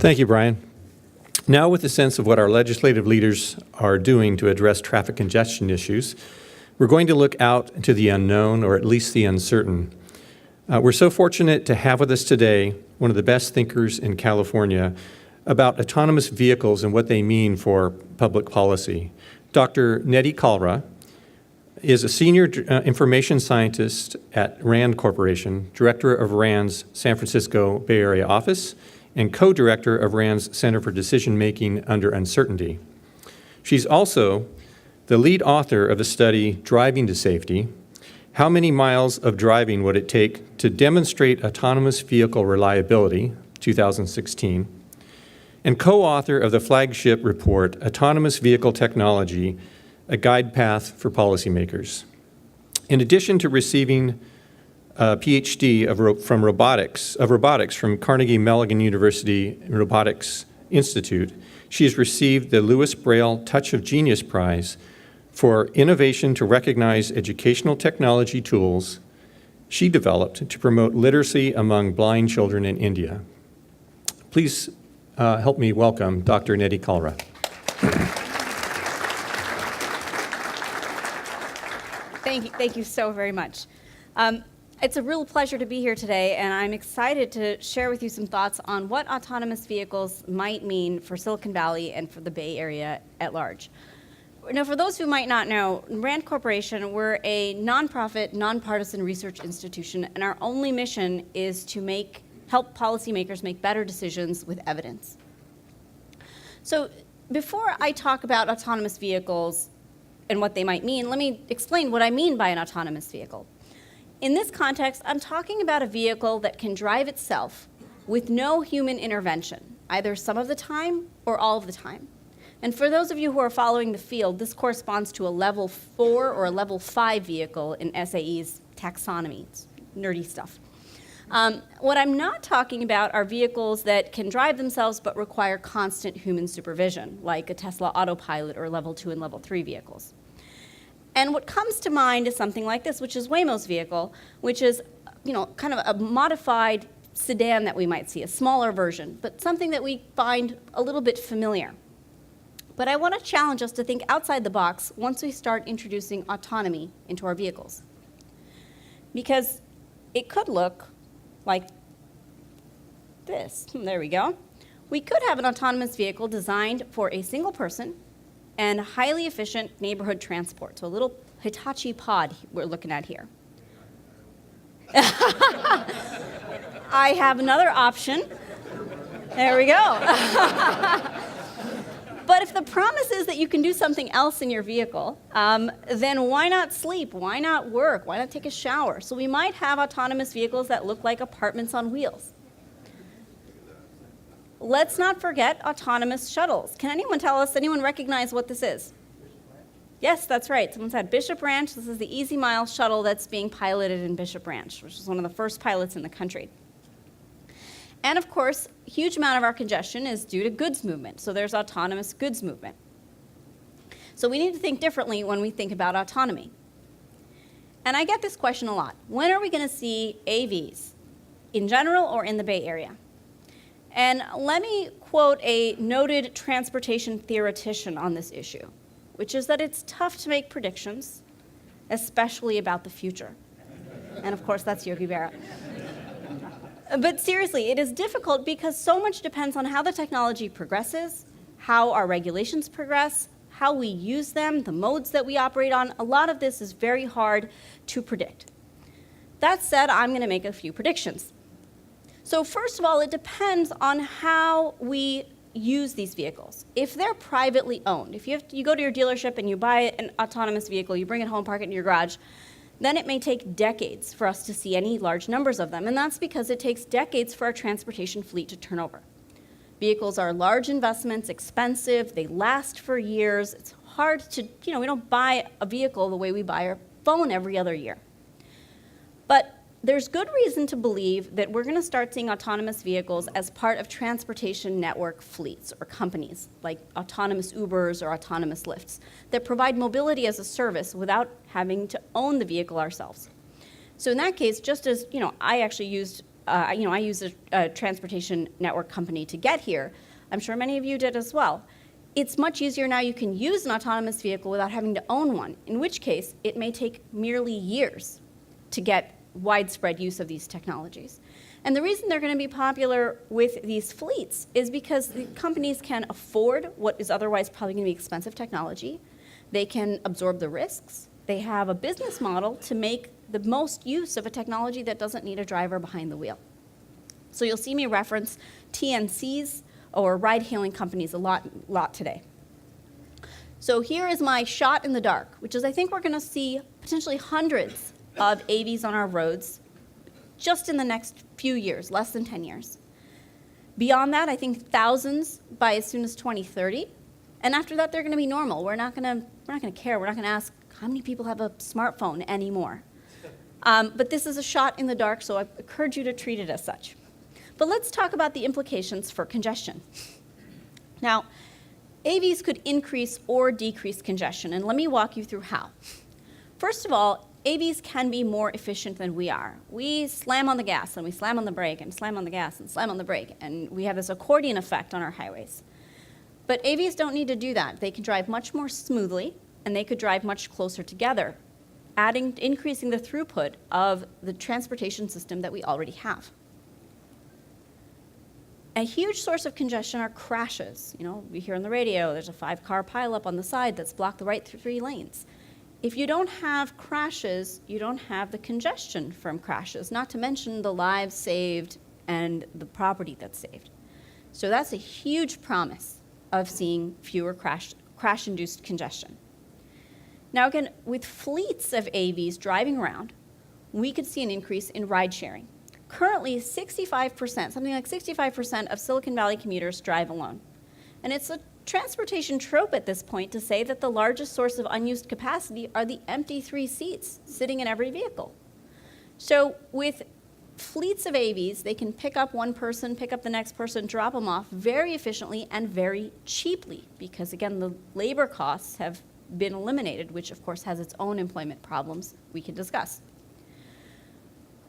Thank you, Brian. Now, with a sense of what our legislative leaders are doing to address traffic congestion issues, we're going to look out into the unknown, or at least the uncertain. We're so fortunate to have with us today one of the best thinkers in California about autonomous vehicles and what they mean for public policy. Dr. NidhiKalra is a senior information scientist at RAND Corporation, director of RAND's San Francisco Bay Area office, and co-director of RAND's Center for Decision Making Under Uncertainty. She's also the lead author of the study Driving to Safety: How Many Miles of Driving Would It Take to Demonstrate Autonomous Vehicle Reliability, 2016, and co-author of the flagship report Autonomous Vehicle Technology: A Guide Path for Policymakers. In addition to receiving a PhD from robotics from Carnegie Mellon University Robotics Institute, she has received the Louis Braille Touch of Genius Prize for innovation to recognize educational technology tools she developed to promote literacy among blind children in India. Please help me welcome Dr. NidhiKalra. Thank you so very much. It's a real pleasure to be here today, and I'm excited to share with you some thoughts on what autonomous vehicles might mean for Silicon Valley and for the Bay Area at large. Now, for those who might not know, RAND Corporation, we're a nonprofit, nonpartisan research institution, and our only mission is to help policymakers make better decisions with evidence. So before I talk about autonomous vehicles and what they might mean, let me explain what I mean by an autonomous vehicle. In this context, I'm talking about a vehicle that can drive itself with no human intervention, either some of the time or all of the time. And for those of you who are following the field, this corresponds to a level 4 or a level 5 vehicle in SAE's taxonomy. It's nerdy stuff. What I'm not talking about are vehicles that can drive themselves but require constant human supervision, like a Tesla Autopilot or level 2 and level 3 vehicles. And what comes to mind is something like this, which is Waymo's vehicle, which is, kind of a modified sedan that we might see, a smaller version, but something that we find a little bit familiar. But I want to challenge us to think outside the box once we start introducing autonomy into our vehicles. Because it could look like this. There we go. We could have an autonomous vehicle designed for a single person and highly efficient neighborhood transport. So a little Hitachi pod we're looking at here. I have another option. There we go. But if the promise is that you can do something else in your vehicle, then why not sleep? Why not work? Why not take a shower? So we might have autonomous vehicles that look like apartments on wheels. Let's not forget autonomous shuttles. Can anyone recognize what this is? Yes, that's right. Someone said Bishop Ranch. This is the Easy Mile shuttle that's being piloted in Bishop Ranch, which is one of the first pilots in the country. And of course, a huge amount of our congestion is due to goods movement. So there's autonomous goods movement. So we need to think differently when we think about autonomy. And I get this question a lot. When are we going to see AVs, in general or in the Bay Area? And let me quote a noted transportation theoretician on this issue, which is that it's tough to make predictions, especially about the future. And of course, that's Yogi Berra. But seriously, it is difficult because so much depends on how the technology progresses, how our regulations progress, how we use them, the modes that we operate on. A lot of this is very hard to predict. That said, I'm going to make a few predictions. So first of all, it depends on how we use these vehicles. If they're privately owned, if you go to your dealership and you buy an autonomous vehicle, you bring it home, park it in your garage, then it may take decades for us to see any large numbers of them, and that's because it takes decades for our transportation fleet to turn over. Vehicles are large investments, expensive, they last for years. It's hard to, we don't buy a vehicle the way we buy our phone every other year. But there's good reason to believe that we're going to start seeing autonomous vehicles as part of transportation network fleets or companies, like autonomous Ubers or autonomous Lyfts, that provide mobility as a service without having to own the vehicle ourselves. So in that case, just as I actually used I used a transportation network company to get here. I'm sure many of you did as well. It's much easier now. You can use an autonomous vehicle without having to own one, in which case it may take merely years to get widespread use of these technologies. And the reason they're going to be popular with these fleets is because the companies can afford what is otherwise probably going to be expensive technology. They can absorb the risks. They have a business model to make the most use of a technology that doesn't need a driver behind the wheel. So you'll see me reference TNCs or ride-hailing companies a lot today. So here is my shot in the dark, which is I think we're going to see potentially hundreds of AVs on our roads just in the next few years, less than 10 years. Beyond that, I think thousands by as soon as 2030. And after that, they're going to be normal. We're not going to care. We're not going to ask how many people have a smartphone anymore. But this is a shot in the dark, so I encourage you to treat it as such. But let's talk about the implications for congestion. Now, AVs could increase or decrease congestion, and let me walk you through how. First of all, AVs can be more efficient than we are. We slam on the gas, and we slam on the brake, and slam on the gas, and slam on the brake, and we have this accordion effect on our highways. But AVs don't need to do that. They can drive much more smoothly, and they could drive much closer together, increasing the throughput of the transportation system that we already have. A huge source of congestion are crashes. You know, we hear on the radio, there's a 5-car pileup on the side that's blocked the right 3 lanes. If you don't have crashes, you don't have the congestion from crashes, not to mention the lives saved and the property that's saved. So that's a huge promise of seeing fewer crash-induced congestion. Now again, with fleets of AVs driving around, we could see an increase in ride sharing. Currently, 65%, something like 65% of Silicon Valley commuters drive alone. And it's a transportation trope at this point to say that the largest source of unused capacity are the empty 3 seats sitting in every vehicle. So with fleets of AVs, they can pick up one person, pick up the next person, drop them off very efficiently and very cheaply because, again, the labor costs have been eliminated, which of course has its own employment problems we can discuss.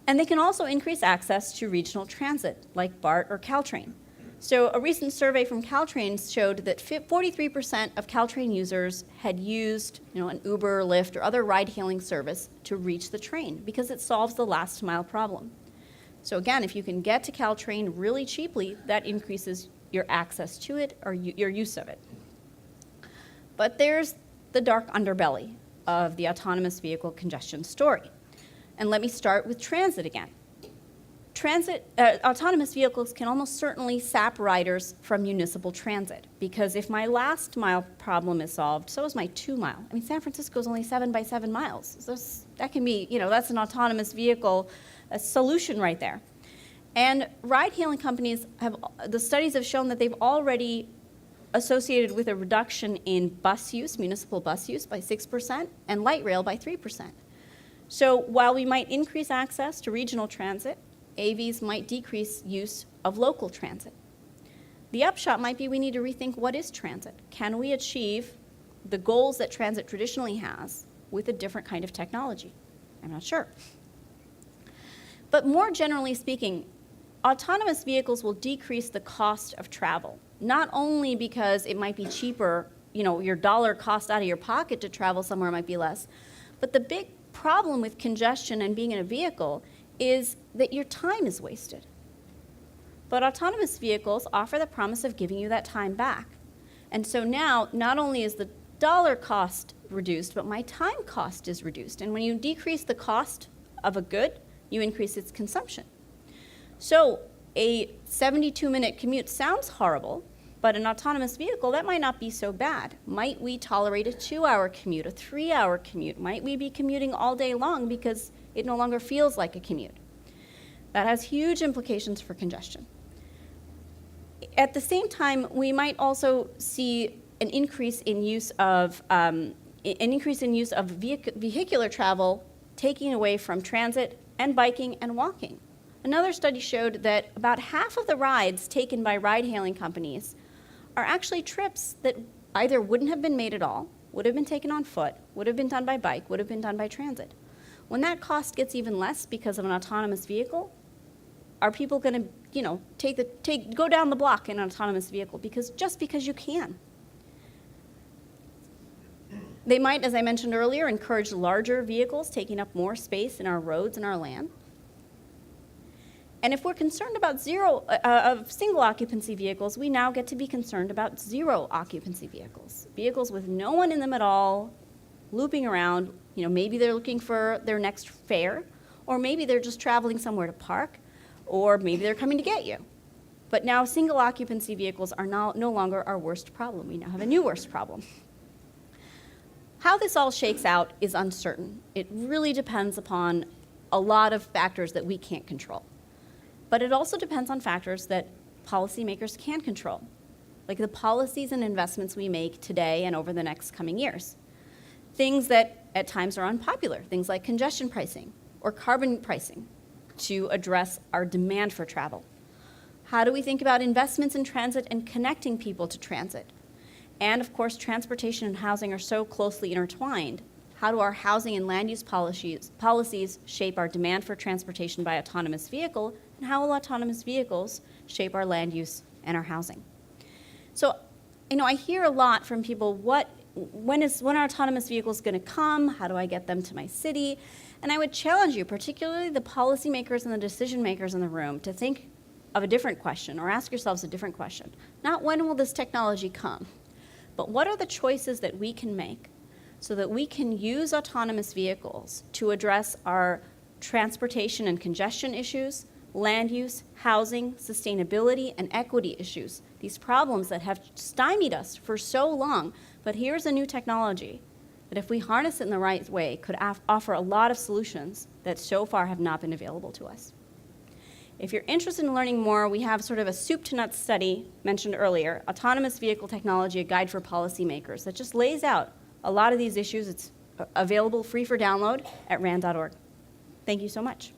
And they can also increase access to regional transit, like BART or Caltrain. So a recent survey from Caltrain showed that 43% of Caltrain users had used an Uber, Lyft, or other ride-hailing service to reach the train because it solves the last mile problem. So again, if you can get to Caltrain really cheaply, that increases your access to it or your use of it. But there's the dark underbelly of the autonomous vehicle congestion story. And let me start with transit again. Autonomous vehicles can almost certainly sap riders from municipal transit because if my last mile problem is solved, so is my 2 mile. I mean, San Francisco is only 7 by 7 miles. So that can be, that's an autonomous vehicle solution right there. And ride-hailing companies the studies have shown that they've already associated with a reduction in bus use, municipal bus use by 6% and light rail by 3%. So while we might increase access to regional transit, AVs might decrease use of local transit. The upshot might be we need to rethink what is transit. Can we achieve the goals that transit traditionally has with a different kind of technology? I'm not sure. But more generally speaking, autonomous vehicles will decrease the cost of travel, not only because it might be cheaper, your dollar cost out of your pocket to travel somewhere might be less, but the big problem with congestion and being in a vehicle is that your time is wasted. But autonomous vehicles offer the promise of giving you that time back. And so now, not only is the dollar cost reduced, but my time cost is reduced. And when you decrease the cost of a good, you increase its consumption. So a 72-minute commute sounds horrible, but an autonomous vehicle, that might not be so bad. Might we tolerate a 2-hour commute, a 3-hour commute? Might we be commuting all day long because it no longer feels like a commute? That has huge implications for congestion. At the same time, we might also see an increase in use of vehicular travel, taking away from transit and biking and walking. Another study showed that about half of the rides taken by ride-hailing companies are actually trips that either wouldn't have been made at all, would have been taken on foot, would have been done by bike, would have been done by transit. When that cost gets even less because of an autonomous vehicle, are people going to, go down the block in an autonomous vehicle just because you can? They might, as I mentioned earlier, encourage larger vehicles taking up more space in our roads and our land. And if we're concerned about single occupancy vehicles, we now get to be concerned about zero occupancy vehicles. Vehicles with no one in them at all, looping around. Maybe they're looking for their next fare, or maybe they're just traveling somewhere to park, or maybe they're coming to get you. But now single occupancy vehicles are no longer our worst problem. We now have a new worst problem. How this all shakes out is uncertain. It really depends upon a lot of factors that we can't control. But it also depends on factors that policymakers can control, like the policies and investments we make today and over the next coming years. Things that at times are unpopular, things like congestion pricing or carbon pricing to address our demand for travel. How do we think about investments in transit and connecting people to transit? And of course, transportation and housing are so closely intertwined. How do our housing and land use policies shape our demand for transportation by autonomous vehicle? And how will autonomous vehicles shape our land use and our housing? So, I hear a lot from people, when are autonomous vehicles going to come? How do I get them to my city? And I would challenge you, particularly the policymakers and the decision makers in the room, to think of a different question or ask yourselves a different question. Not when will this technology come, but what are the choices that we can make so that we can use autonomous vehicles to address our transportation and congestion issues, land use, housing, sustainability, and equity issues, these problems that have stymied us for so long. But here's a new technology that, if we harness it in the right way, could offer a lot of solutions that so far have not been available to us. If you're interested in learning more, we have sort of a soup to nuts study mentioned earlier, Autonomous Vehicle Technology, a Guide for Policymakers, that just lays out a lot of these issues. It's available free for download at RAND.org. Thank you so much.